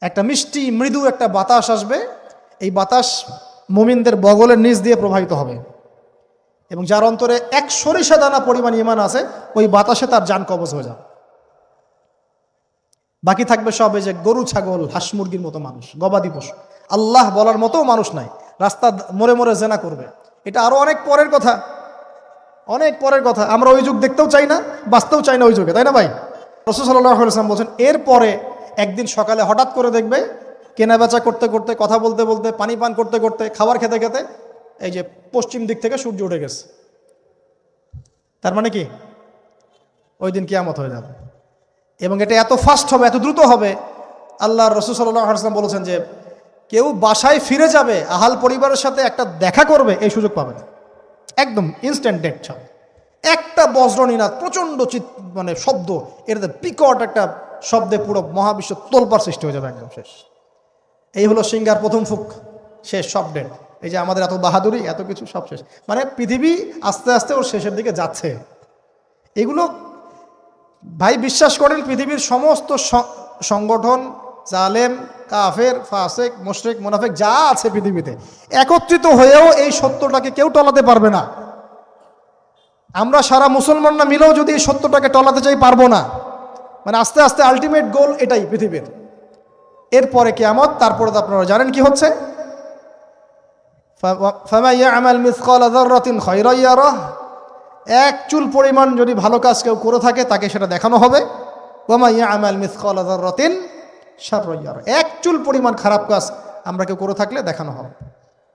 একটা মিষ্টি মৃদু একটা বাতাস আসবে, এই বাতাস মুমিনদের বগলের নিচ দিয়ে প্রবাহিত হবে, এবং যার অন্তরে এক সরিষা দানা পরিমাণ ঈমান আছে ওই বাতাসে তার জান কবজ হয়ে যাবে। বাকি থাকবে সব এই যে গরু ছাগল হাঁস মুরগির মতো মানুষ, গবাদি পশু, আল্লাহ বলার মতো মানুষ নাই, রাস্তা মোড়ে মোড়ে জেনা করবে। এটা আরো অনেক পরের কথা, অনেক পরের কথা। আমরা ওই যুগ দেখতেও চাই না, বাঁচতেও চাই না ওই যুগে, তাই না ভাই? রাসূল সাল্লাল্লাহু আলাইহি ওয়াসাল্লাম বলছেন এরপরে একদিন সকালে হঠাৎ করে দেখবে কেনা বেচা করতে করতে, কথা বলতে বলতে, পানি পান করতে করতে, খাবার খেতে খেতে এই যে পশ্চিম দিক থেকে সূর্য উঠে গেছে। তার মানে কি ওই দিন কিয়ামত হয়ে যাবে, এবং এটা এত ফাস্ট হবে, এত দ্রুত হবে। আল্লাহর রাসূল সাল্লাল্লাহু আলাইহি ওয়াসাল্লাম বলেছেন যে কেউ বাসায় ফিরে যাবে, আহাল পরিবারের সাথে একটা দেখা করবে, এই সুযোগ পাবে না। একদম ইনস্ট্যান্ট ডেট ছাড়। একটা বজ্রনীনাদ, প্রচণ্ড মানে শব্দ, এটাতে বিকট একটা শব্দে পুরো মহাবিশ্ব তোলপাড় সৃষ্টি হয়ে যাবে, একদম শেষ। এই হলো সিঙ্গার প্রথম ফুক, শেষ, সব ডেট। এই যে আমাদের এত বাহাদুরি, এত কিছু সব শেষ, মানে পৃথিবী আস্তে আস্তে ওর শেষের দিকে যাচ্ছে। এগুলো ভাই বিশ্বাস করেন, পৃথিবীর সমস্ত সংগঠন, জালেম, কাফের, ফাসেক, মুশরিক, মুনাফিক যা আছে পৃথিবীতে, একত্রিত হয়েও এই সত্যটাকে কেউ টলাতে পারবে না। আমরা সারা মুসলমানরা মিলেও যদি এই সত্যটাকে টলাতে চাই, পারবো না। মানে আস্তে আস্তে আলটিমেট গোল এটাই পৃথিবীর। এরপরে কিয়ামত, তারপরে তো আপনারা জানেন কি হচ্ছে, ফামান ইয়া'মাল মিসকালা যাররাতিন খায়রান ইয়ারাহ, এক চুল পরিমাণ যদি ভালো কাজ কেউ করে থাকে তাকে সেটা দেখানো হবে। ওয়া মান ইয়া'মাল মিসকালা যাররাতিন শাররান ইয়ারাহ, এক চুল পরিমাণ খারাপ কাজ আমরা কেউ করে থাকলে দেখানো হবে।